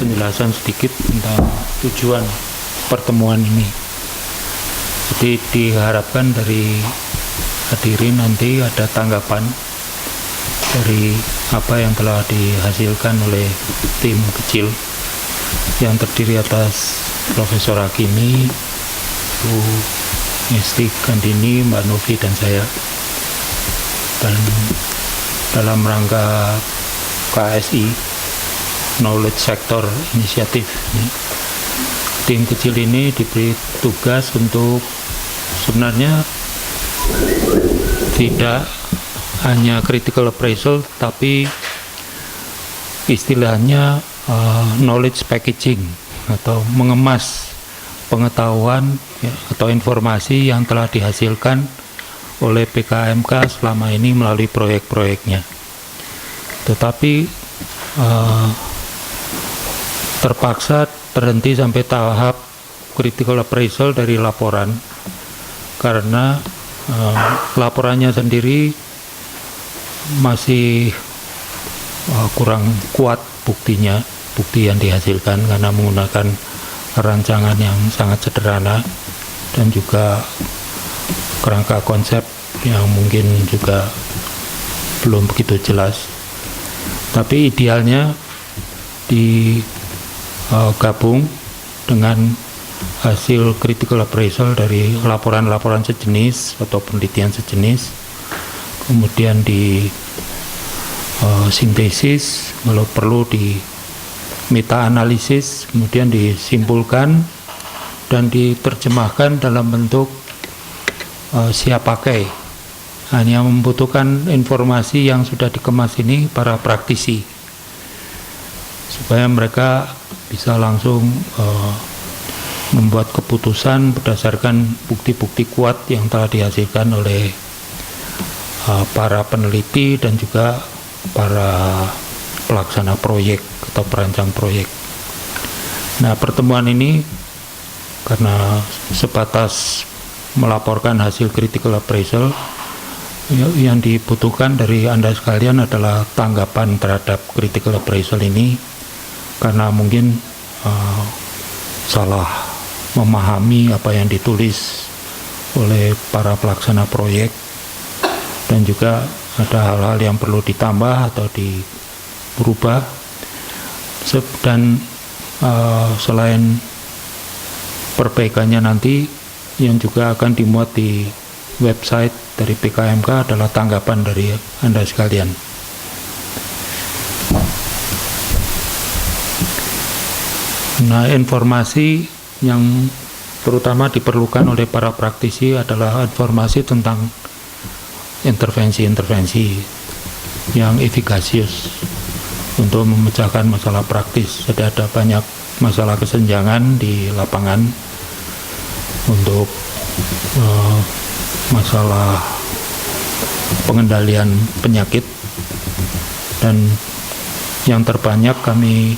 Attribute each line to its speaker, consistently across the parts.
Speaker 1: Penjelasan sedikit tentang tujuan pertemuan ini. Jadi diharapkan dari hadirin nanti ada tanggapan dari apa yang telah dihasilkan oleh tim kecil yang terdiri atas Profesor Hakimi, Bu Ngesti Gandini, Mbak Novi, dan saya. Dan dalam rangka KSI, Knowledge Sector Initiative, tim kecil ini diberi tugas untuk sebenarnya tidak hanya critical appraisal, tapi istilahnya knowledge packaging atau mengemas pengetahuan atau informasi yang telah dihasilkan oleh PKMK selama ini melalui proyek-proyeknya. Tetapi terpaksa terhenti sampai tahap critical appraisal dari laporan karena laporannya sendiri masih kurang kuat bukti yang dihasilkan karena menggunakan rancangan yang sangat sederhana dan juga kerangka konsep yang mungkin juga belum begitu jelas. Tapi idealnya digabung dengan hasil critical appraisal dari laporan-laporan sejenis atau penelitian sejenis, kemudian di sintesis, kalau perlu di meta analisis, kemudian disimpulkan dan diterjemahkan dalam bentuk siap pakai. Hanya membutuhkan informasi yang sudah dikemas ini para praktisi supaya mereka bisa langsung membuat keputusan berdasarkan bukti-bukti kuat yang telah dihasilkan oleh para peneliti dan juga para pelaksana proyek atau perancang proyek. Nah, pertemuan ini karena sebatas melaporkan hasil critical appraisal, yang dibutuhkan dari Anda sekalian adalah tanggapan terhadap critical appraisal ini, karena mungkin salah memahami apa yang ditulis oleh para pelaksana proyek, dan juga ada hal-hal yang perlu ditambah atau dirubah. Dan selain perbaikannya nanti yang juga akan dimuat di website dari PKMK adalah tanggapan dari Anda sekalian. Nah, informasi yang terutama diperlukan oleh para praktisi adalah informasi tentang intervensi-intervensi yang efikasius untuk memecahkan masalah praktis. Jadi ada banyak masalah kesenjangan di lapangan untuk masalah pengendalian penyakit, dan yang terbanyak kami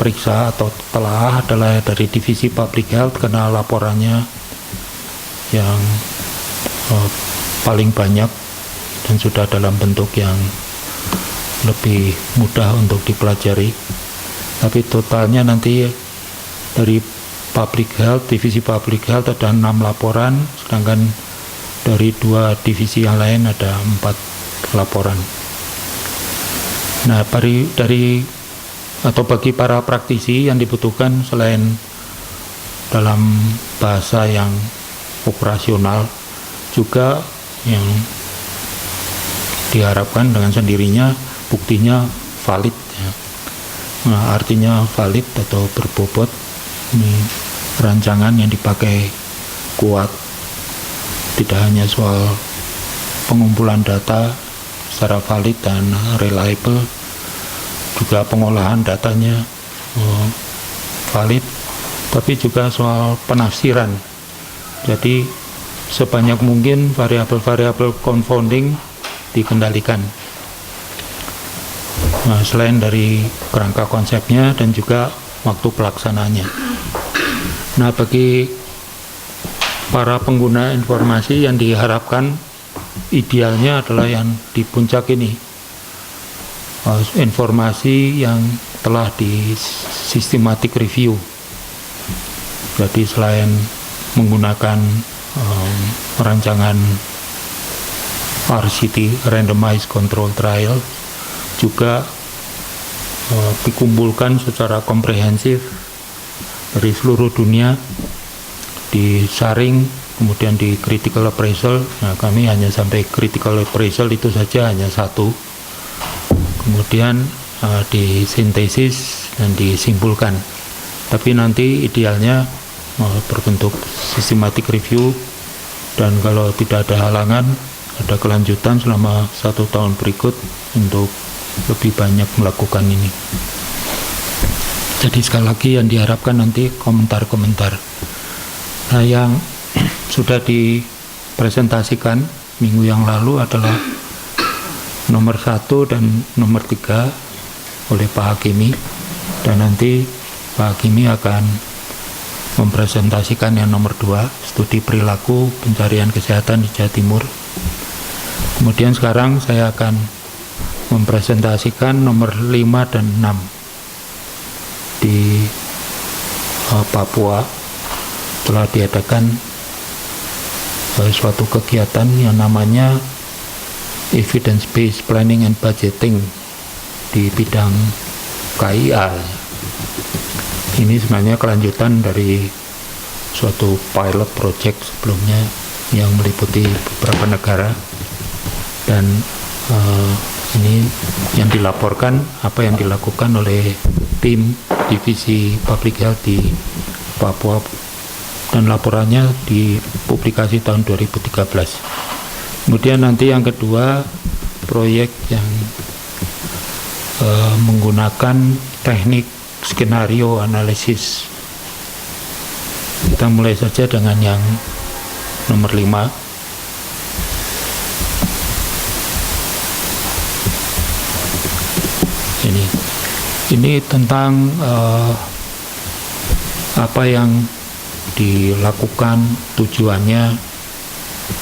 Speaker 1: periksa atau telah adalah dari divisi public health karena laporannya yang paling banyak dan sudah dalam bentuk yang lebih mudah untuk dipelajari. Tapi totalnya nanti dari public health, divisi public health ada 6 laporan, sedangkan dari 2 divisi yang lain ada 4 laporan. Nah, bagi para praktisi yang dibutuhkan selain dalam bahasa yang operasional, juga yang diharapkan dengan sendirinya buktinya valid ya. Nah, artinya valid atau berbobot, ini rancangan yang dipakai kuat, tidak hanya soal pengumpulan data secara valid dan reliable, juga pengolahan datanya valid, tapi juga soal penafsiran. Jadi sebanyak mungkin variabel-variabel confounding dikendalikan. Nah, selain dari kerangka konsepnya dan juga waktu pelaksanaannya. Nah, bagi para pengguna informasi yang diharapkan idealnya adalah yang di puncak ini, informasi yang telah di systematic review. Jadi selain menggunakan rancangan RCT, Randomized Control Trial, juga dikumpulkan secara komprehensif dari seluruh dunia, disaring, kemudian di critical appraisal. Nah, kami hanya sampai critical appraisal itu saja, hanya satu. Kemudian disintesis dan disimpulkan. Tapi nanti idealnya berbentuk systematic review, dan kalau tidak ada halangan, ada kelanjutan selama 1 tahun berikut untuk lebih banyak melakukan ini. Jadi sekali lagi yang diharapkan nanti komentar-komentar. Nah, yang sudah dipresentasikan minggu yang lalu adalah nomor 1 dan nomor 3 oleh Pak Hakimi, dan nanti Pak Hakimi akan mempresentasikan yang nomor 2, studi perilaku pencarian kesehatan di Jawa Timur. Kemudian sekarang saya akan mempresentasikan nomor 5 dan 6 di Papua. Telah diadakan suatu kegiatan yang namanya Evidence Based Planning and Budgeting di bidang KIA. Ini sebenarnya kelanjutan dari suatu pilot project sebelumnya yang meliputi beberapa negara, dan ini yang dilaporkan apa yang dilakukan oleh tim divisi public health di Papua, dan laporannya dipublikasi tahun 2013. Kemudian nanti yang kedua, proyek yang menggunakan teknik skenario analisis. Kita mulai saja dengan yang nomor 5. Ini tentang apa yang dilakukan, tujuannya,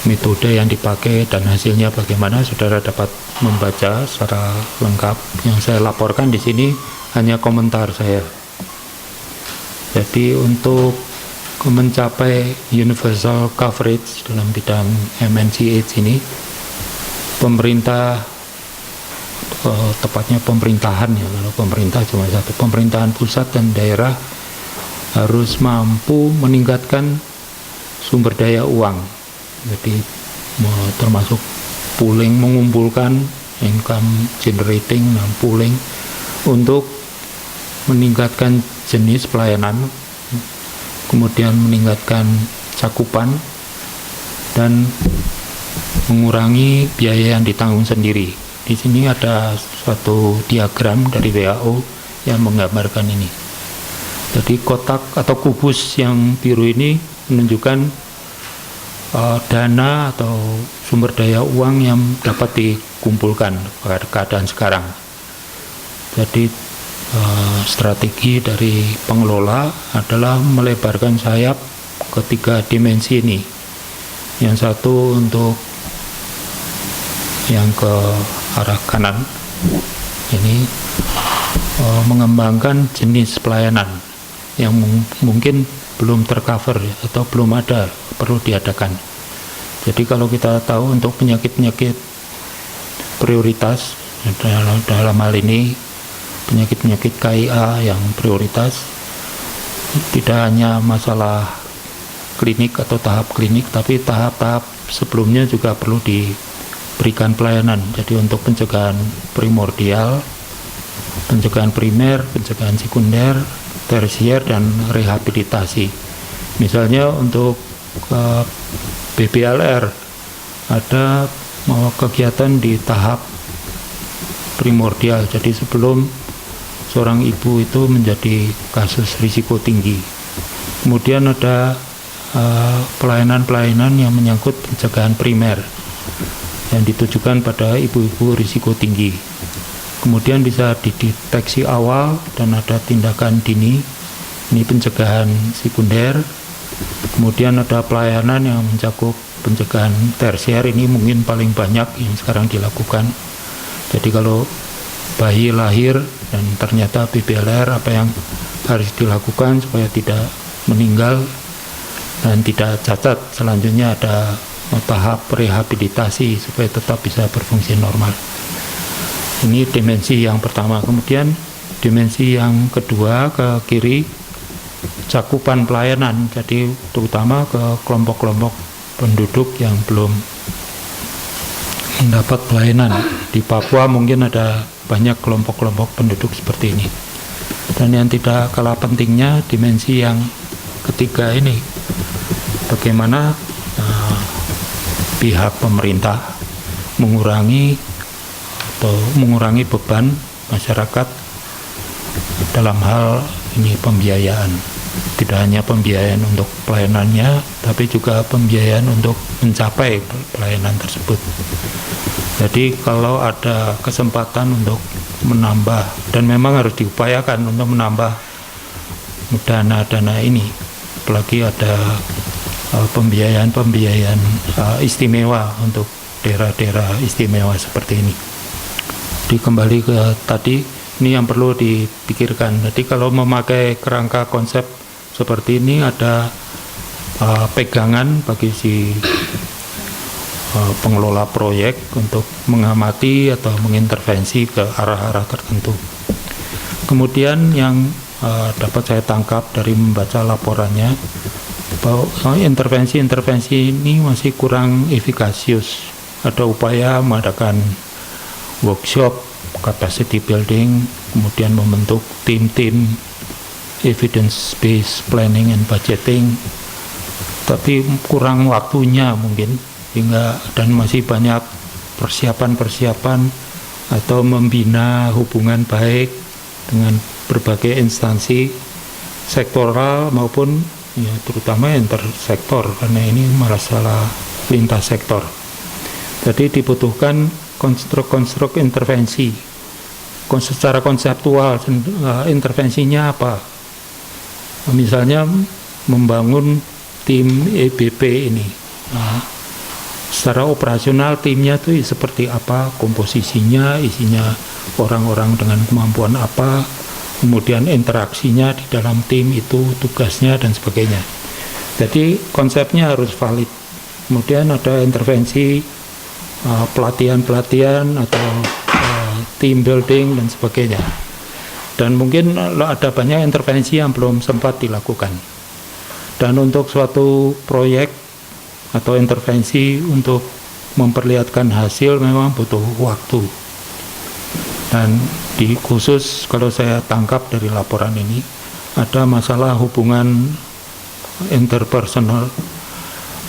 Speaker 1: metode yang dipakai, dan hasilnya bagaimana. Saudara dapat membaca secara lengkap. Yang saya laporkan di sini hanya komentar saya. Jadi untuk mencapai universal coverage dalam bidang MNC/AIDS ini, pemerintah, tepatnya pemerintahan ya, kalau pemerintah cuma satu, pemerintahan pusat dan daerah harus mampu meningkatkan sumber daya uang. Jadi termasuk pooling, mengumpulkan income generating dan pooling untuk meningkatkan jenis pelayanan, kemudian meningkatkan cakupan, dan mengurangi biaya yang ditanggung sendiri. Di sini ada suatu diagram dari WHO yang menggambarkan ini. Jadi kotak atau kubus yang biru ini menunjukkan dana atau sumber daya uang yang dapat dikumpulkan pada keadaan sekarang. Jadi strategi dari pengelola adalah melebarkan sayap ke 3 dimensi ini. Yang satu untuk yang ke arah kanan ini mengembangkan jenis pelayanan yang mungkin belum tercover atau belum ada, perlu diadakan. Jadi kalau kita tahu untuk penyakit-penyakit prioritas, dalam hal ini penyakit-penyakit KIA yang prioritas, tidak hanya masalah klinik atau tahap klinik, tapi tahap-tahap sebelumnya juga perlu diberikan pelayanan. Jadi untuk pencegahan primordial, pencegahan primer, pencegahan sekunder, tersier, dan rehabilitasi. Misalnya untuk BBLR ada kegiatan di tahap primordial, jadi sebelum seorang ibu itu menjadi kasus risiko tinggi. Kemudian ada pelayanan-pelayanan yang menyangkut pencegahan primer yang ditujukan pada ibu-ibu risiko tinggi. Kemudian bisa dideteksi awal dan ada tindakan dini, ini pencegahan sekunder. Kemudian ada pelayanan yang mencakup pencegahan tersier, ini mungkin paling banyak yang sekarang dilakukan. Jadi kalau bayi lahir dan ternyata BBLR, apa yang harus dilakukan supaya tidak meninggal dan tidak cacat. Selanjutnya ada tahap rehabilitasi supaya tetap bisa berfungsi normal. Ini dimensi yang pertama. Kemudian dimensi yang kedua ke kiri, cakupan pelayanan, jadi terutama ke kelompok-kelompok penduduk yang belum mendapat pelayanan. Di Papua mungkin ada banyak kelompok-kelompok penduduk seperti ini. Dan yang tidak kalah pentingnya dimensi yang ketiga ini, bagaimana pihak pemerintah mengurangi beban masyarakat dalam hal ini pembiayaan. Tidak hanya pembiayaan untuk pelayanannya, tapi juga pembiayaan untuk mencapai pelayanan tersebut. Jadi kalau ada kesempatan untuk menambah, dan memang harus diupayakan untuk menambah dana-dana ini, apalagi ada pembiayaan istimewa untuk daerah-daerah istimewa seperti ini. Jadi kembali ke tadi, ini yang perlu dipikirkan. Jadi kalau memakai kerangka konsep seperti ini, ada pegangan bagi si pengelola proyek untuk mengamati atau mengintervensi ke arah-arah tertentu. Kemudian yang dapat saya tangkap dari membaca laporannya, bahwa intervensi-intervensi ini masih kurang efikasius. Ada upaya mengadakan workshop, capacity building, kemudian membentuk tim-tim evidence-based planning and budgeting, tapi kurang waktunya mungkin, hingga dan masih banyak persiapan-persiapan atau membina hubungan baik dengan berbagai instansi sektoral maupun ya terutama intersektor, karena ini masalah lintas sektor. Jadi dibutuhkan konstruk intervensi. Secara konseptual intervensinya apa? Misalnya membangun tim EBP ini. Nah, secara operasional timnya itu seperti apa, komposisinya, isinya orang-orang dengan kemampuan apa, kemudian interaksinya di dalam tim itu, tugasnya dan sebagainya. Jadi konsepnya harus valid. Kemudian ada intervensi pelatihan-pelatihan atau team building dan sebagainya. Dan mungkin ada banyak intervensi yang belum sempat dilakukan. Dan untuk suatu proyek atau intervensi untuk memperlihatkan hasil memang butuh waktu. Dan khusus kalau saya tangkap dari laporan ini, ada masalah hubungan interpersonal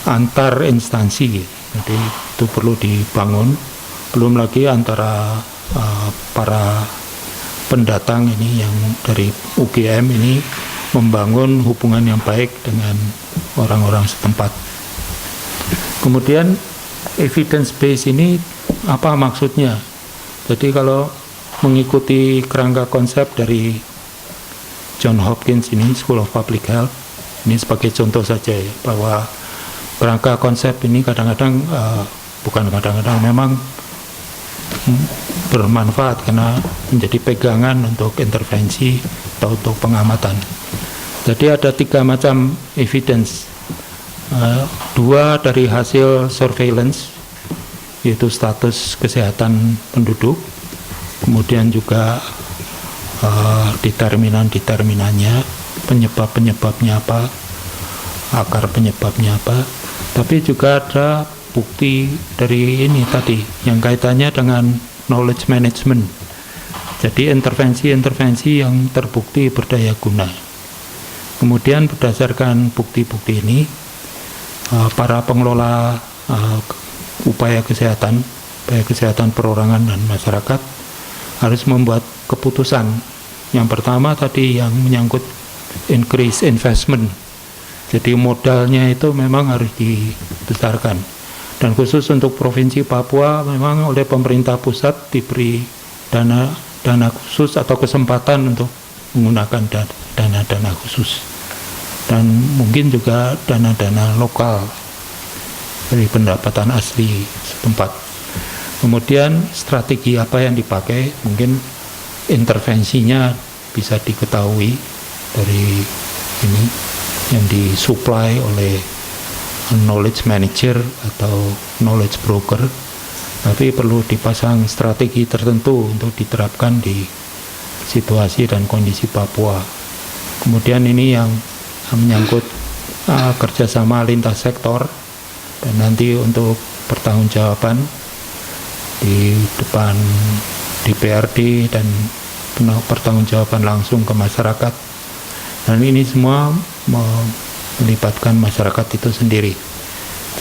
Speaker 1: antar instansi. Jadi itu perlu dibangun. Belum lagi antara para pendatang ini yang dari UGM ini membangun hubungan yang baik dengan orang-orang setempat. Kemudian evidence base ini apa maksudnya? Jadi kalau mengikuti kerangka konsep dari John Hopkins ini, School of Public Health, ini sebagai contoh saja ya, bahwa kerangka konsep ini kadang-kadang memang bermanfaat karena menjadi pegangan untuk intervensi atau untuk pengamatan. Jadi ada 3 macam evidence. 2 dari hasil surveillance, yaitu status kesehatan penduduk, kemudian juga determinannya, penyebabnya apa, akar penyebabnya apa. Tapi juga ada bukti dari ini tadi yang kaitannya dengan knowledge management. Jadi intervensi-intervensi yang terbukti berdaya guna. Kemudian berdasarkan bukti-bukti ini, para pengelola upaya kesehatan perorangan dan masyarakat harus membuat keputusan. Yang pertama tadi yang menyangkut increase investment. Jadi modalnya itu memang harus dibesarkan. Dan khusus untuk Provinsi Papua memang oleh pemerintah pusat diberi dana dana khusus atau kesempatan untuk menggunakan dana-dana khusus, dan mungkin juga dana-dana lokal dari pendapatan asli setempat. Kemudian strategi apa yang dipakai, mungkin intervensinya bisa diketahui dari ini yang disuplai oleh knowledge manager atau knowledge broker, tapi perlu dipasang strategi tertentu untuk diterapkan di situasi dan kondisi Papua. Kemudian ini yang menyangkut kerjasama lintas sektor, dan nanti untuk pertanggungjawaban di depan DPRD dan pertanggungjawaban langsung ke masyarakat, dan ini semua melibatkan masyarakat itu sendiri.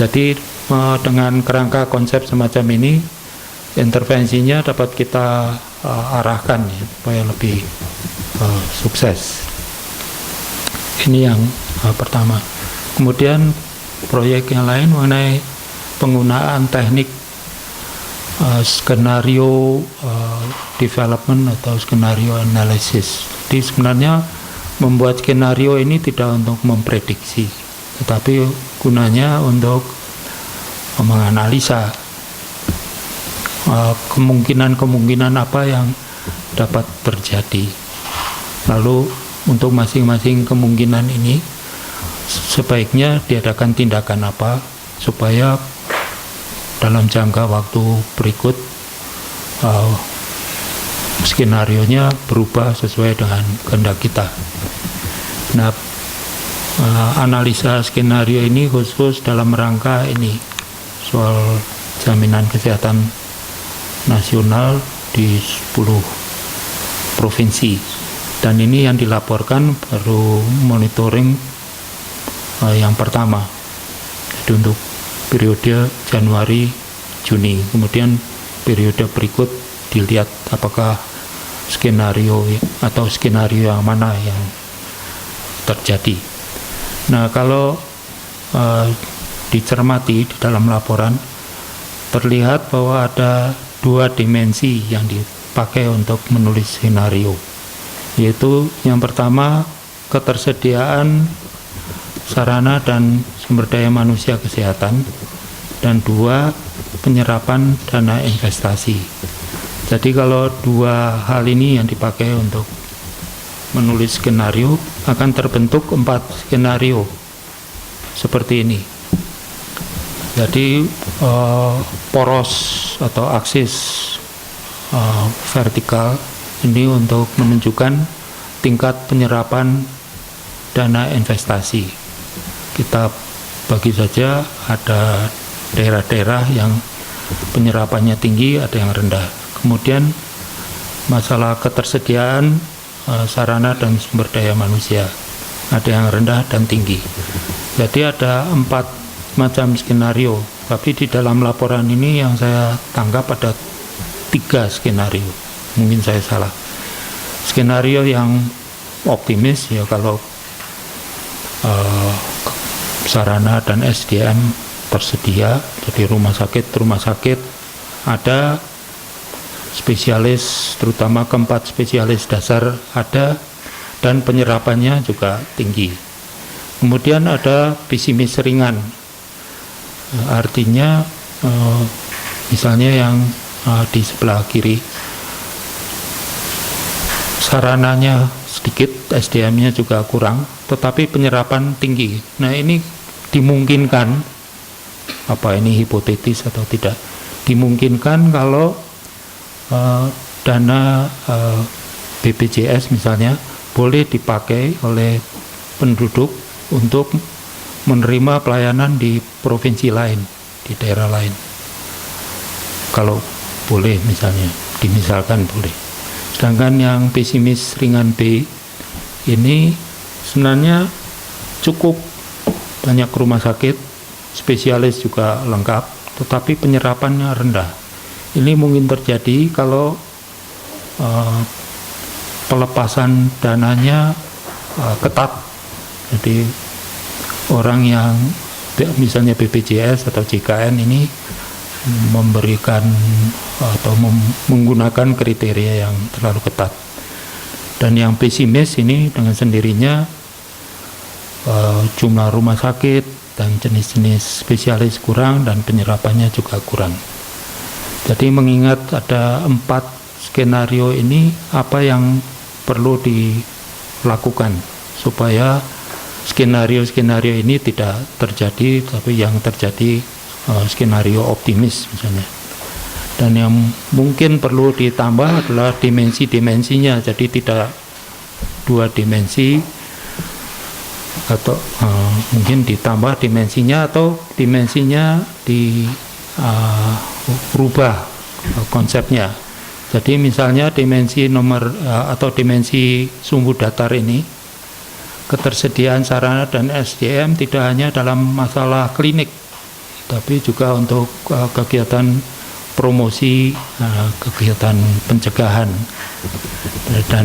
Speaker 1: Jadi dengan kerangka konsep semacam ini, intervensinya dapat kita arahkan ya, supaya lebih sukses. Ini yang pertama. Kemudian proyek yang lain mengenai penggunaan teknik skenario development atau skenario analysis. Jadi sebenarnya membuat skenario ini tidak untuk memprediksi, tetapi gunanya untuk menganalisa kemungkinan-kemungkinan apa yang dapat terjadi. Lalu untuk masing-masing kemungkinan ini sebaiknya diadakan tindakan apa supaya dalam jangka waktu berikut skenarionya berubah sesuai dengan kehendak kita. Nah, analisa skenario ini khusus dalam rangka ini soal jaminan kesehatan nasional di 10 provinsi, dan ini yang dilaporkan baru monitoring yang pertama, jadi untuk periode Januari Juni. Kemudian periode berikut dilihat apakah skenario atau skenario yang mana yang terjadi. Nah, kalau dicermati di dalam laporan terlihat bahwa ada 2 dimensi yang dipakai untuk menulis skenario, yaitu yang pertama ketersediaan sarana dan sumber daya manusia kesehatan, dan 2 penyerapan dana investasi. Jadi kalau 2 hal ini yang dipakai untuk menulis skenario, akan terbentuk 4 skenario seperti ini. Jadi poros atau aksis vertikal ini untuk menunjukkan tingkat penyerapan dana investasi. Kita bagi saja, ada daerah-daerah yang penyerapannya tinggi, ada yang rendah. Kemudian masalah ketersediaan sarana dan sumber daya manusia, ada yang rendah dan tinggi. Jadi ada 4 macam skenario, tapi di dalam laporan ini yang saya tangkap ada 3 skenario. Mungkin saya salah. Skenario yang optimis ya, kalau sarana dan SDM tersedia, jadi rumah sakit ada, spesialis terutama keempat spesialis dasar ada, dan penyerapannya juga tinggi. Kemudian ada pesimis ringan, artinya misalnya yang di sebelah kiri, sarananya sedikit, SDM-nya juga kurang, tetapi penyerapan tinggi. Nah, ini dimungkinkan, apa ini hipotetis atau tidak, dimungkinkan kalau dana BPJS misalnya boleh dipakai oleh penduduk untuk menerima pelayanan di provinsi lain, di daerah lain. Kalau boleh misalnya, dimisalkan boleh. Sedangkan yang pesimis ringan B ini sebenarnya cukup banyak rumah sakit, spesialis juga lengkap, tetapi penyerapannya rendah. Ini mungkin terjadi kalau pelepasan dananya ketat. Jadi orang yang misalnya BPJS atau JKN ini memberikan atau menggunakan kriteria yang terlalu ketat. Dan yang pesimis ini dengan sendirinya jumlah rumah sakit dan jenis-jenis spesialis kurang dan penyerapannya juga kurang. Jadi mengingat ada 4 skenario ini, apa yang perlu dilakukan supaya skenario-skenario ini tidak terjadi, tapi yang terjadi skenario optimis misalnya. Dan yang mungkin perlu ditambah adalah dimensi-dimensinya, jadi tidak 2 dimensi, atau mungkin ditambah dimensinya atau dimensinya dirubah konsepnya. Jadi misalnya dimensi atau dimensi sumbu datar ini, ketersediaan sarana dan SDM tidak hanya dalam masalah klinik, tapi juga untuk kegiatan promosi, kegiatan pencegahan, dan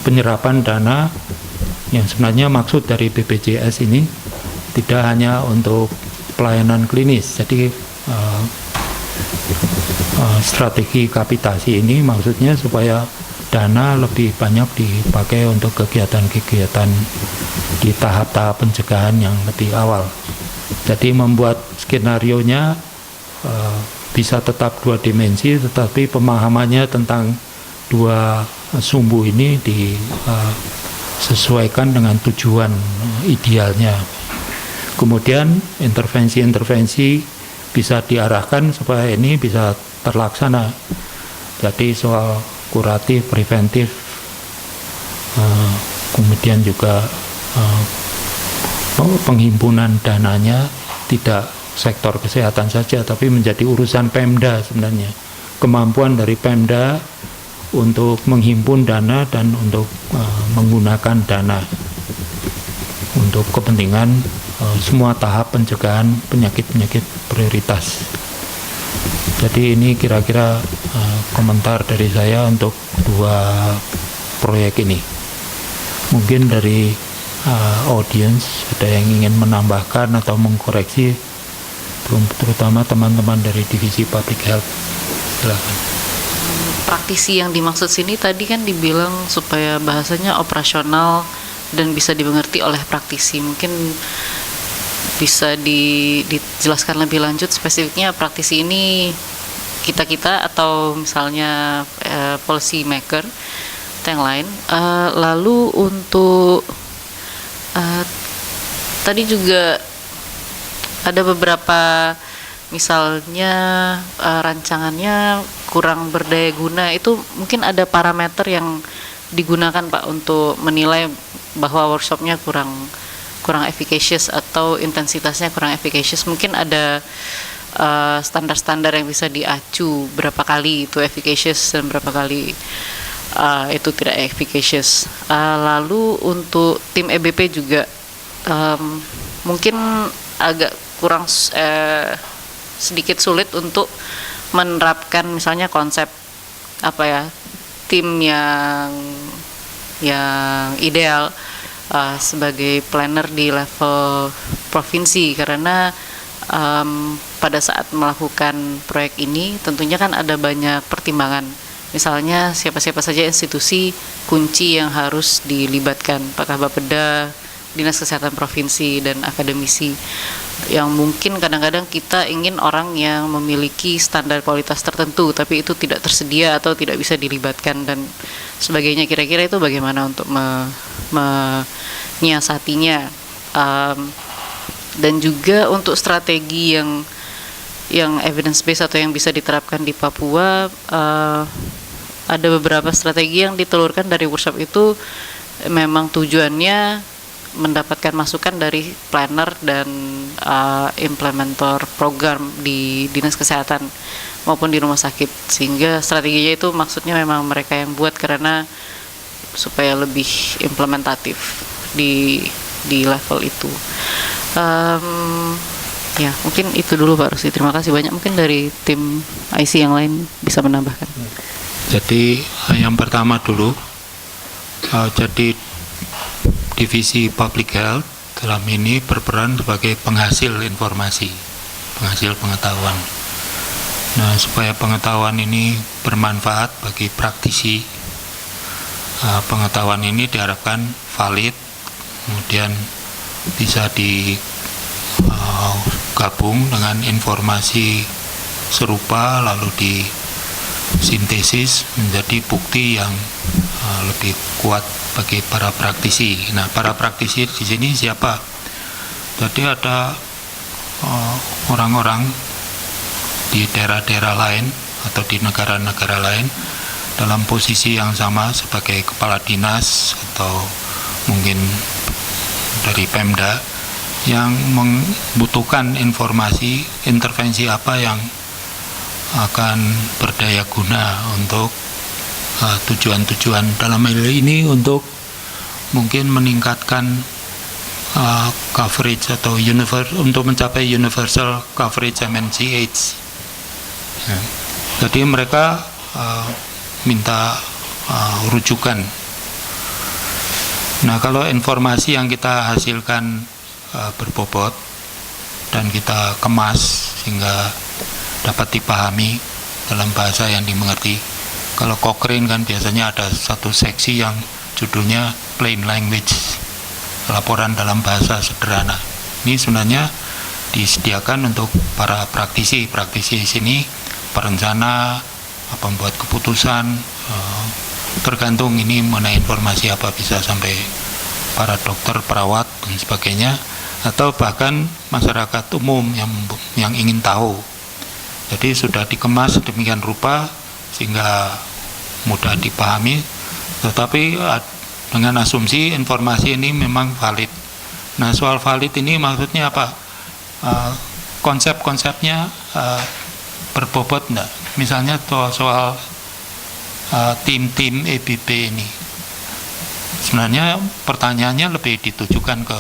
Speaker 1: penyerapan dana yang sebenarnya maksud dari BPJS ini tidak hanya untuk pelayanan klinis. Jadi strategi kapitasi ini maksudnya supaya dana lebih banyak dipakai untuk kegiatan-kegiatan di tahap-tahap pencegahan yang lebih awal. Jadi membuat skenarionya bisa tetap 2 dimensi, tetapi pemahamannya tentang 2 sumbu ini disesuaikan dengan tujuan idealnya. Kemudian intervensi-intervensi bisa diarahkan supaya ini bisa terlaksana. Jadi soal kuratif, preventif, kemudian juga penghimpunan dananya tidak sektor kesehatan saja, tapi menjadi urusan Pemda sebenarnya. Kemampuan dari Pemda untuk menghimpun dana dan untuk menggunakan dana untuk kepentingan semua tahap pencegahan penyakit-penyakit prioritas. Jadi ini kira-kira komentar dari saya untuk 2 proyek ini. Mungkin dari audiens ada yang ingin menambahkan atau mengkoreksi, terutama teman-teman dari divisi public health. Silakan.
Speaker 2: Praktisi yang dimaksud sini tadi kan dibilang supaya bahasanya operasional dan bisa dimengerti oleh praktisi. Mungkin bisa dijelaskan lebih lanjut spesifiknya praktisi ini kita atau misalnya policy maker atau yang lain. Lalu untuk tadi juga ada beberapa misalnya rancangannya kurang berdaya guna, itu mungkin ada parameter yang digunakan Pak untuk menilai bahwa workshopnya kurang efficacious atau intensitasnya kurang efficacious. Mungkin ada standar-standar yang bisa diacu, berapa kali itu efficacious dan berapa kali itu tidak efficacious. Lalu untuk tim EBP juga mungkin agak kurang sedikit sulit untuk menerapkan misalnya konsep tim yang ideal sebagai planner di level provinsi, karena pada saat melakukan proyek ini tentunya kan ada banyak pertimbangan. Misalnya siapa-siapa saja institusi kunci yang harus dilibatkan, apakah Bapeda, Dinas Kesehatan Provinsi, dan akademisi, yang mungkin kadang-kadang kita ingin orang yang memiliki standar kualitas tertentu tapi itu tidak tersedia atau tidak bisa dilibatkan dan sebagainya. Kira-kira itu bagaimana untuk menyiasatinya, dan juga untuk strategi yang evidence based atau yang bisa diterapkan di Papua. Ada beberapa strategi yang ditelurkan dari workshop itu memang tujuannya mendapatkan masukan dari planner dan implementer program di Dinas Kesehatan maupun di rumah sakit, sehingga strateginya itu maksudnya memang mereka yang buat karena supaya lebih implementatif di level itu. Ya mungkin itu dulu Pak Rusdi, terima kasih banyak. Mungkin dari tim IC yang lain bisa menambahkan.
Speaker 1: Jadi yang pertama dulu, jadi divisi public health dalam ini berperan sebagai penghasil informasi, penghasil pengetahuan. Nah, supaya pengetahuan ini bermanfaat bagi praktisi, pengetahuan ini diharapkan valid, kemudian bisa digabung dengan informasi serupa lalu disintesis menjadi bukti yang lebih kuat bagi para praktisi. Nah, para praktisi di sini siapa? Jadi ada orang-orang di daerah-daerah lain atau di negara-negara lain dalam posisi yang sama sebagai kepala dinas atau mungkin dari Pemda yang membutuhkan informasi intervensi apa yang akan berdaya guna untuk tujuan-tujuan dalam hal ini untuk mungkin meningkatkan coverage atau untuk mencapai universal coverage MNC/AIDS. Ya. Jadi mereka minta rujukan. Nah, kalau informasi yang kita hasilkan berbobot dan kita kemas sehingga dapat dipahami dalam bahasa yang dimengerti. Kalau Cochrane kan biasanya ada satu seksi yang judulnya plain language, laporan dalam bahasa sederhana. Ini sebenarnya disediakan untuk para praktisi di sini, perencana, pembuat keputusan, tergantung ini mengenai informasi apa, bisa sampai para dokter, perawat dan sebagainya, atau bahkan masyarakat umum yang ingin tahu. Jadi sudah dikemas demikian rupa sehingga mudah dipahami, tetapi dengan asumsi informasi ini memang valid. Nah, soal valid ini maksudnya apa? Konsep-konsepnya berbobot enggak? Misalnya soal tim-tim EBB ini. Sebenarnya pertanyaannya lebih ditujukan ke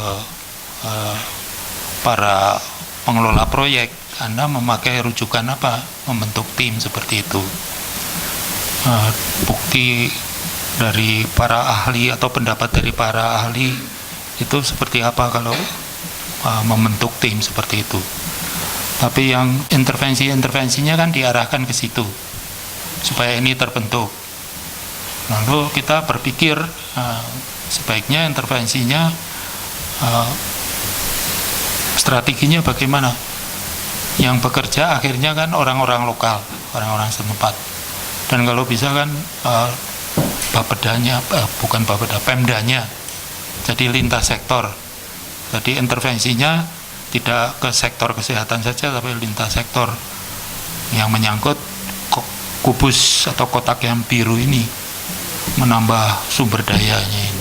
Speaker 1: para pengelola proyek. Anda memakai rujukan apa membentuk tim seperti itu? Bukti dari para ahli atau pendapat dari para ahli itu seperti apa kalau membentuk tim seperti itu? Tapi yang intervensinya kan diarahkan ke situ supaya ini terbentuk. Lalu kita berpikir sebaiknya intervensinya strateginya bagaimana? Yang bekerja akhirnya kan orang-orang lokal, orang-orang setempat. Dan kalau bisa kan Pemdanya jadi lintas sektor. Jadi intervensinya tidak ke sektor kesehatan saja, tapi lintas sektor yang menyangkut kubus atau kotak yang biru ini, menambah sumber dayanya ini.